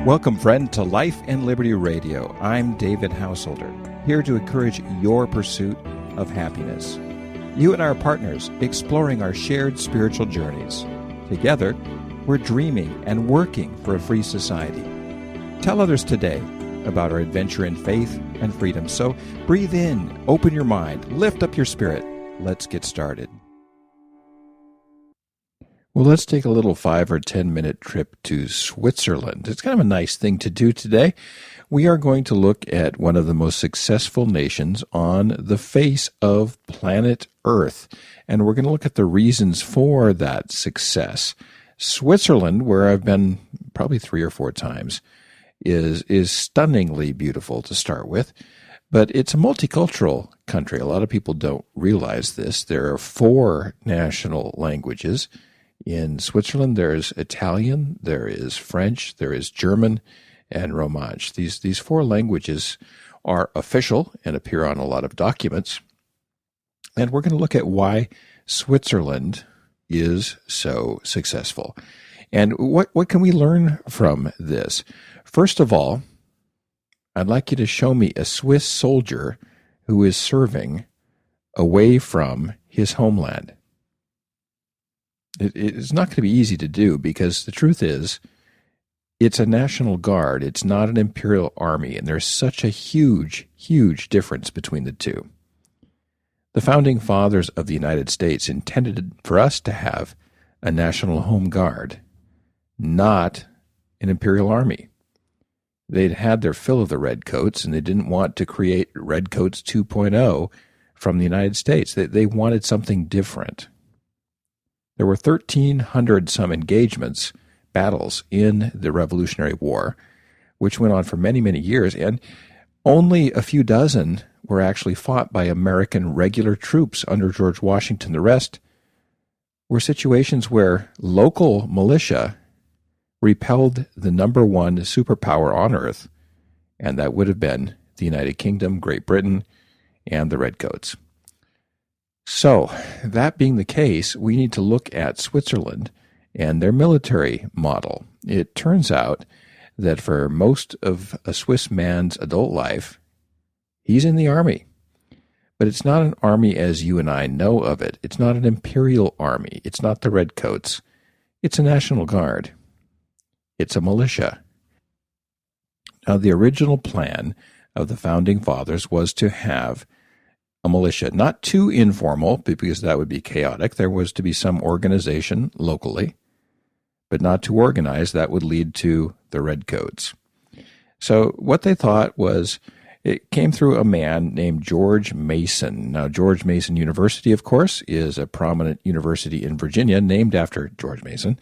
Welcome, friend, to Life and Liberty Radio. I'm David Householder, here to encourage your pursuit of happiness. You and I are partners, exploring our shared spiritual journeys. Together, we're dreaming and working for a free society. Tell others today about our adventure in faith and freedom. So breathe in, open your mind, lift up your spirit. Let's get started. Well, let's take a little 5 or 10 minute trip to Switzerland. It's kind of a nice thing to do today. We are going to look at one of the most successful nations on the face of planet Earth, and we're going to look at the reasons for that success. Switzerland, where I've been probably 3 or 4 times, is stunningly beautiful to start with, but it's a multicultural country. A lot of people don't realize this. There are 4 national languages. In Switzerland, there's Italian, there is French, there is German, and Romansh. These 4 languages are official and appear on a lot of documents. And we're going to look at why Switzerland is so successful. And what can we learn from this? First of all, I'd like you to show me a Swiss soldier who is serving away from his homeland. It's not going to be easy to do because the truth is it's a national guard. It's not an imperial army, and there's such a huge, huge difference between the two. The founding fathers of the United States intended for us to have a national home guard, not an imperial army. They'd had their fill of the redcoats, and they didn't want to create Redcoats 2.0 from the United States. They wanted something different. There were 1,300 some engagements, battles in the Revolutionary War, which went on for many, many years, and only a few dozen were actually fought by American regular troops under George Washington. The rest were situations where local militia repelled the number 1 superpower on Earth, and that would have been the United Kingdom, Great Britain, and the Redcoats. So, that being the case, we need to look at Switzerland and their military model. It turns out that for most of a Swiss man's adult life, he's in the army. But it's not an army as you and I know of it. It's not an imperial army. It's not the Redcoats. It's a National Guard. It's a militia. Now, the original plan of the Founding Fathers was to have a militia, not too informal, because that would be chaotic. There was to be some organization locally, but not too organized. That would lead to the Redcoats. So what they thought was, it came through a man named George Mason. Now, George Mason University, of course, is a prominent university in Virginia named after George Mason.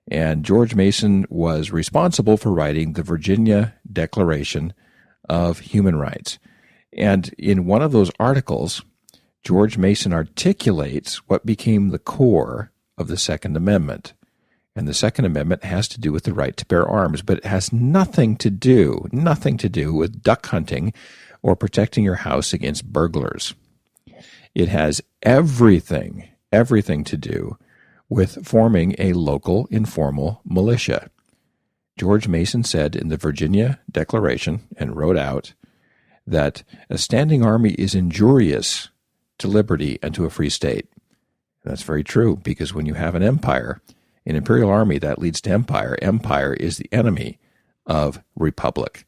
And George Mason was responsible for writing the Virginia Declaration of Human Rights. And in one of those articles, George Mason articulates what became the core of the Second Amendment. And the Second Amendment has to do with the right to bear arms, but it has nothing to do with duck hunting or protecting your house against burglars. It has everything to do with forming a local informal militia. George Mason said in the Virginia Declaration, and wrote out, that a standing army is injurious to liberty and to a free state. That's very true, because when you have an empire, an imperial army, that leads to empire. Empire is the enemy of republic.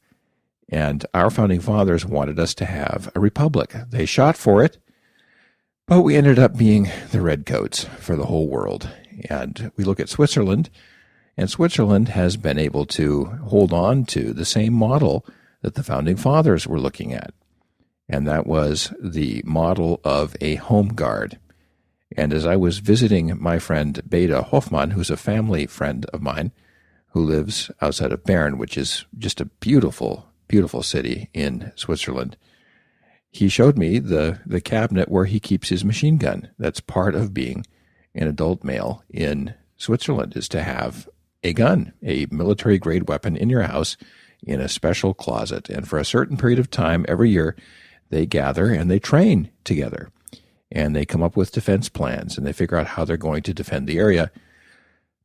And our founding fathers wanted us to have a republic. They shot for it, but we ended up being the Redcoats for the whole world. And we look at Switzerland, and Switzerland has been able to hold on to the same model that the Founding Fathers were looking at, and that was the model of a home guard. And as I was visiting my friend Beda Hoffmann, who's a family friend of mine, who lives outside of Bern, which is just a beautiful, beautiful city in Switzerland, he showed me the cabinet where he keeps his machine gun. That's part of being an adult male in Switzerland, is to have a gun, a military-grade weapon in your house, in a special closet. And for a certain period of time every year, they gather and they train together. And they come up with defense plans, and they figure out how they're going to defend the area.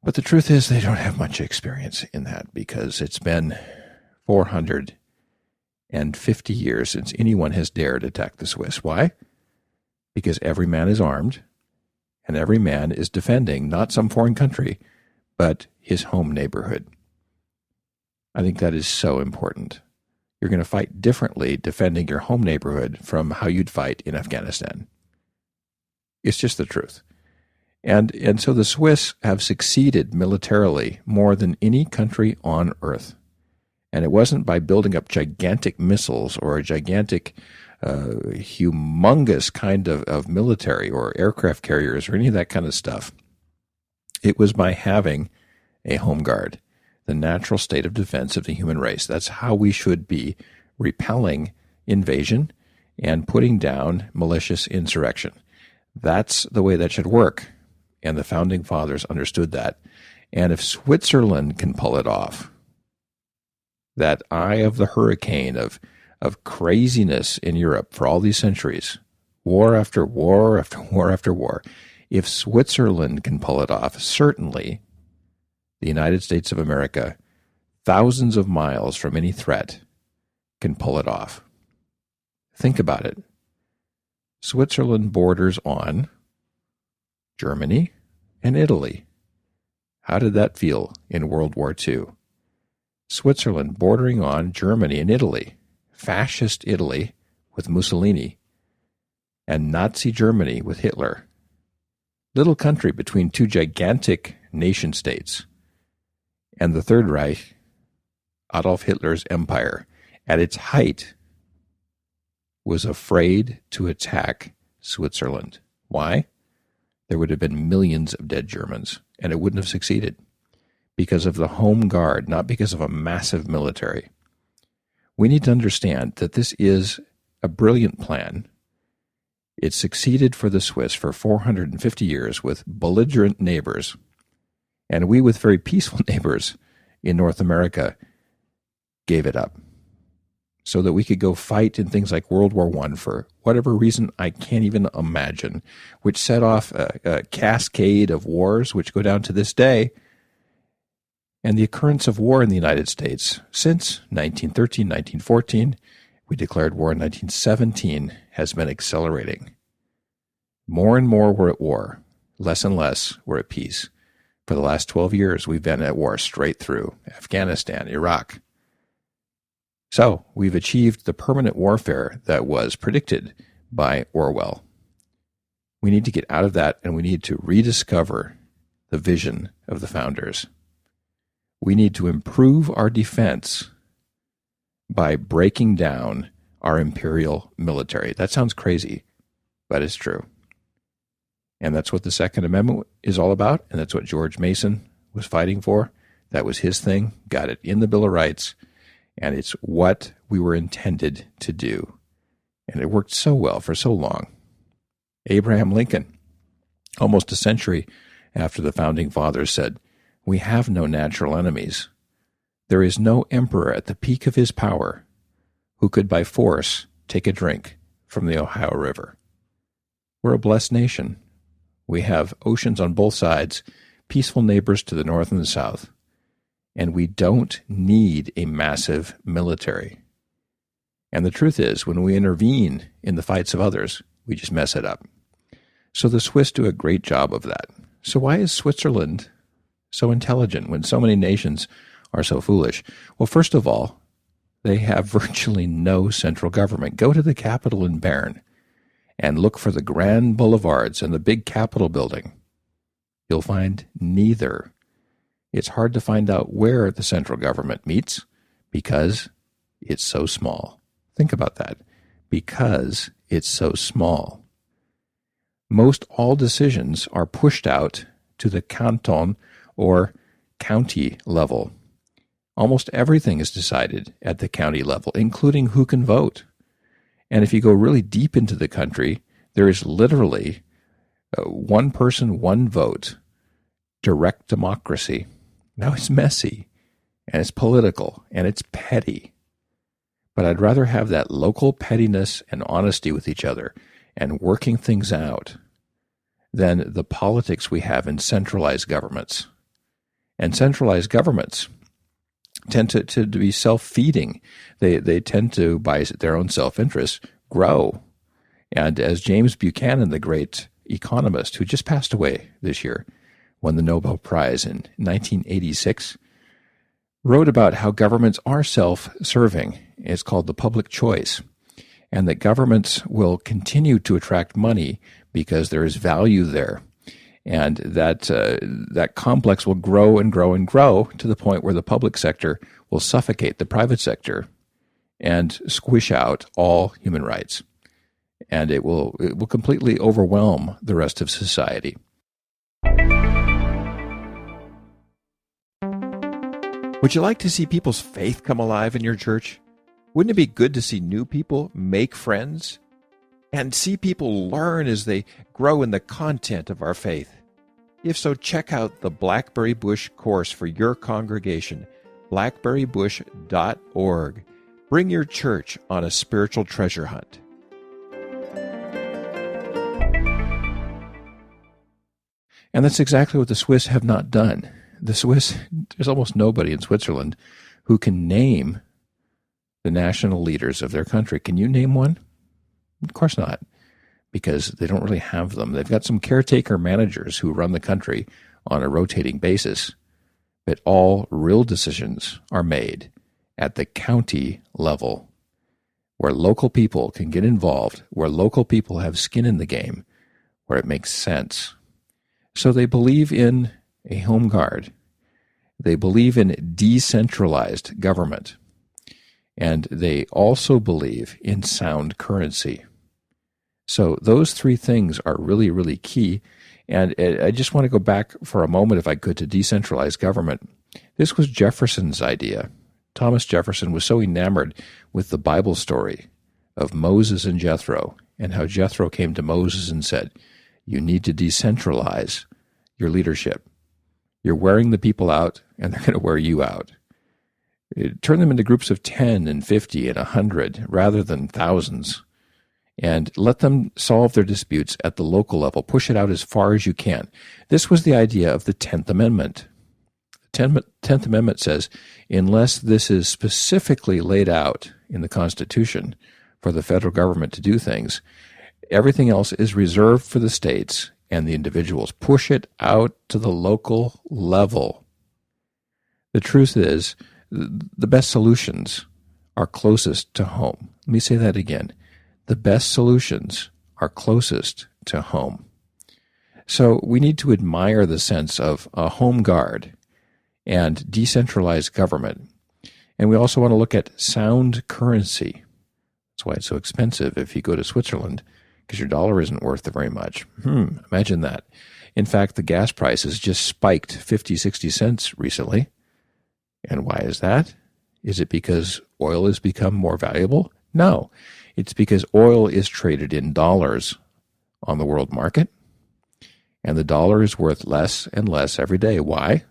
But the truth is they don't have much experience in that because it's been 450 years since anyone has dared attack the Swiss. Why? Because every man is armed and every man is defending not some foreign country, but his home neighborhood. I think that is so important. You're going to fight differently defending your home neighborhood from how you'd fight in Afghanistan. It's just the truth. And so the Swiss have succeeded militarily more than any country on earth. And it wasn't by building up gigantic missiles or a gigantic, humongous kind of military or aircraft carriers or any of that kind of stuff. It was by having a home guard, the natural state of defense of the human race. That's how we should be repelling invasion and putting down malicious insurrection. That's the way that should work. And the Founding Fathers understood that. And if Switzerland can pull it off, that eye of the hurricane of craziness in Europe for all these centuries, war after war after war after war, if Switzerland can pull it off, certainly the United States of America, thousands of miles from any threat, can pull it off. Think about it. Switzerland borders on Germany and Italy. How did that feel in World War II? Switzerland bordering on Germany and Italy, fascist Italy with Mussolini, and Nazi Germany with Hitler. Little country between two gigantic nation states. And the Third Reich, Adolf Hitler's empire, at its height, was afraid to attack Switzerland. Why? There would have been millions of dead Germans, and it wouldn't have succeeded because of the home guard, not because of a massive military. We need to understand that this is a brilliant plan. It succeeded for the Swiss for 450 years with belligerent neighbors, and we with very peaceful neighbors in North America gave it up so that we could go fight in things like World War I for whatever reason I can't even imagine, which set off a cascade of wars which go down to this day. And the occurrence of war in the United States since 1913, 1914, we declared war in 1917, has been accelerating. More and more we're at war. Less and less we're at peace. For the last 12 years, we've been at war straight through Afghanistan, Iraq. So we've achieved the permanent warfare that was predicted by Orwell. We need to get out of that, and we need to rediscover the vision of the founders. We need to improve our defense by breaking down our imperial military. That sounds crazy, but it's true. And that's what the Second Amendment is all about, and that's what George Mason was fighting for. That was his thing, got it in the Bill of Rights, and it's what we were intended to do. And it worked so well for so long. Abraham Lincoln, almost a century after the Founding Fathers, said, "We have no natural enemies. There is no emperor at the peak of his power who could by force take a drink from the Ohio River. We're a blessed nation. We have oceans on both sides, peaceful neighbors to the north and the south, and we don't need a massive military." And the truth is, when we intervene in the fights of others, we just mess it up. So the Swiss do a great job of that. So why is Switzerland so intelligent when so many nations are so foolish? Well, first of all, they have virtually no central government. Go to the capital in Bern and look for the grand boulevards and the big Capitol building. You'll find neither. It's hard to find out where the central government meets because it's so small. Think about that. Because it's so small. Most all decisions are pushed out to the canton or county level. Almost everything is decided at the county level, including who can vote. And if you go really deep into the country, there is literally one person, one vote, direct democracy. Now it's messy, and it's political, and it's petty. But I'd rather have that local pettiness and honesty with each other and working things out than the politics we have in centralized governments. And centralized governments tend to be self-feeding. They tend to, by their own self-interest, grow. And as James Buchanan, the great economist who just passed away this year, won the Nobel Prize in 1986, wrote about how governments are self-serving. It's called the public choice. And that governments will continue to attract money because there is value there. And that complex will grow and grow and grow to the point where the public sector will suffocate the private sector and squish out all human rights. And it will completely overwhelm the rest of society. Would you like to see people's faith come alive in your church? Wouldn't it be good to see new people make friends and see people learn as they grow in the content of our faith? If so, check out the Blackberry Bush course for your congregation, blackberrybush.org. Bring your church on a spiritual treasure hunt. And that's exactly what the Swiss have not done. The Swiss, there's almost nobody in Switzerland who can name the national leaders of their country. Can you name one? Of course not, because they don't really have them. They've got some caretaker managers who run the country on a rotating basis, but all real decisions are made at the county level, where local people can get involved, where local people have skin in the game, where it makes sense. So they believe in a home guard. They believe in decentralized government. And they also believe in sound currency. So those three things are really, really key. And I just want to go back for a moment, if I could, to decentralized government. This was Jefferson's idea. Thomas Jefferson was so enamored with the Bible story of Moses and Jethro, and how Jethro came to Moses and said, you need to decentralize your leadership. You're wearing the people out, and they're going to wear you out. Turn them into groups of 10 and 50 and 100 rather than thousands, and let them solve their disputes at the local level. Push it out as far as you can. This was the idea of the 10th Amendment. The 10th Amendment says, unless this is specifically laid out in the Constitution for the federal government to do things, everything else is reserved for the states and the individuals. Push it out to the local level. The truth is, the best solutions are closest to home. Let me say that again. The best solutions are closest to home. So we need to admire the sense of a home guard and decentralized government. And we also want to look at sound currency. That's why it's so expensive if you go to Switzerland, because your dollar isn't worth very much. Imagine that. In fact, the gas prices just spiked 50, 60 cents recently. And why is that? Is it because oil has become more valuable? No. It's because oil is traded in dollars on the world market, and the dollar is worth less and less every day. Why?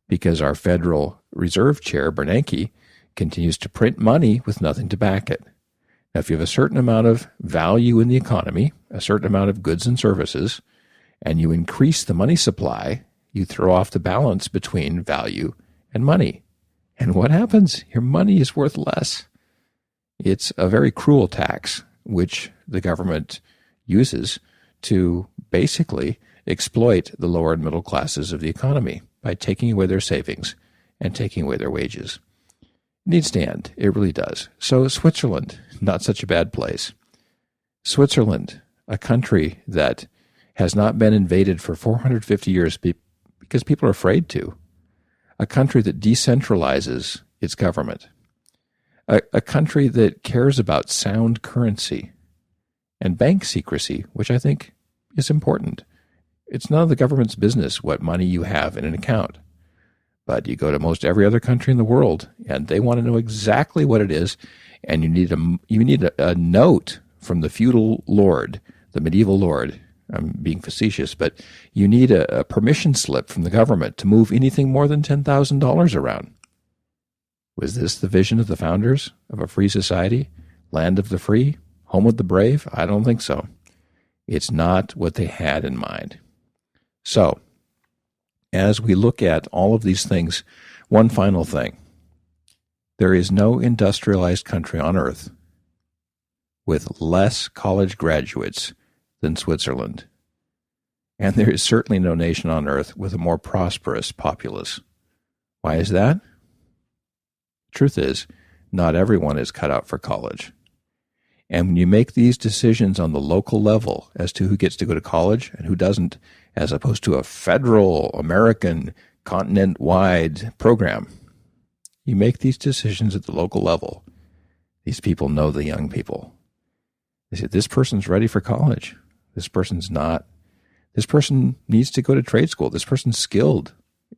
Because our Federal Reserve Chair, Bernanke, continues to print money with nothing to back it. Now, if you have a certain amount of value in the economy, a certain amount of goods and services, and you increase the money supply, you throw off the balance between value and money. And what happens? Your money is worth less. It's a very cruel tax, which the government uses to basically exploit the lower and middle classes of the economy by taking away their savings and taking away their wages. It needs to end. It really does. So Switzerland, not such a bad place. Switzerland, a country that has not been invaded for 450 years because people are afraid to. A country that decentralizes its government. A country that cares about sound currency and bank secrecy, which I think is important. It's none of the government's business what money you have in an account. But you go to most every other country in the world, and they want to know exactly what it is, and you need a note from the feudal lord, the medieval lord. I'm being facetious, but you need a permission slip from the government to move anything more than $10,000 around. Was this the vision of the founders of a free society? Land of the free? Home of the brave? I don't think so. It's not what they had in mind. So, as we look at all of these things, one final thing. There is no industrialized country on earth with less college graduates than Switzerland. And there is certainly no nation on earth with a more prosperous populace. Why is that? Truth is, not everyone is cut out for college. And when you make these decisions on the local level as to who gets to go to college and who doesn't, as opposed to a federal, American, continent-wide program, you make these decisions at the local level. These people know the young people. They say, this person's ready for college. This person's not. This person needs to go to trade school. This person's skilled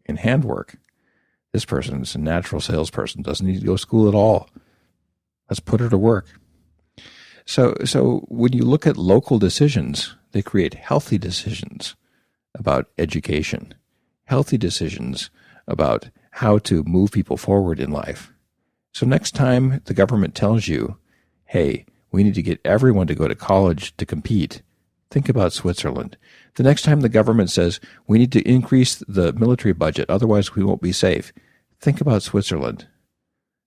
in handwork. This person's a natural salesperson, doesn't need to go to school at all. Let's put her to work. So when you look at local decisions, they create healthy decisions about education, healthy decisions about how to move people forward in life. So next time the government tells you, hey, we need to get everyone to go to college to compete, think about Switzerland. The next time the government says we need to increase the military budget, otherwise we won't be safe, think about Switzerland.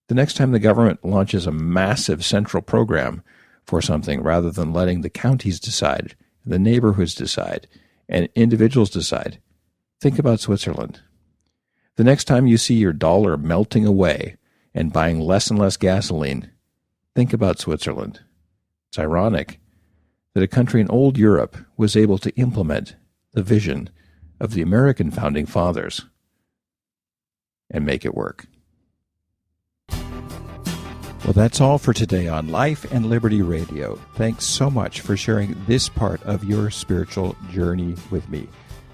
The next time the government launches a massive central program for something rather than letting the counties decide, the neighborhoods decide, and individuals decide, think about Switzerland. The next time you see your dollar melting away and buying less and less gasoline, think about Switzerland. It's ironic that a country in old Europe was able to implement the vision of the American founding fathers and make it work. Well, that's all for today on Life and Liberty Radio. Thanks so much for sharing this part of your spiritual journey with me.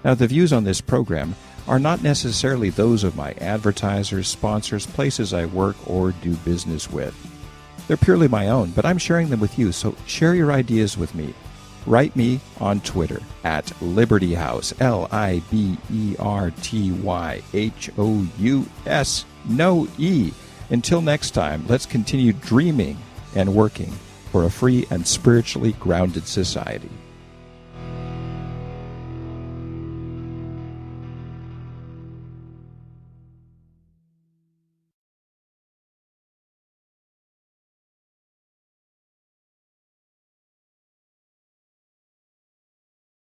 Now, the views on this program are not necessarily those of my advertisers, sponsors, places I work or do business with. They're purely my own, but I'm sharing them with you, so share your ideas with me. Write me on Twitter at Liberty House, LIBERTYHOUS, no E. Until next time, let's continue dreaming and working for a free and spiritually grounded society.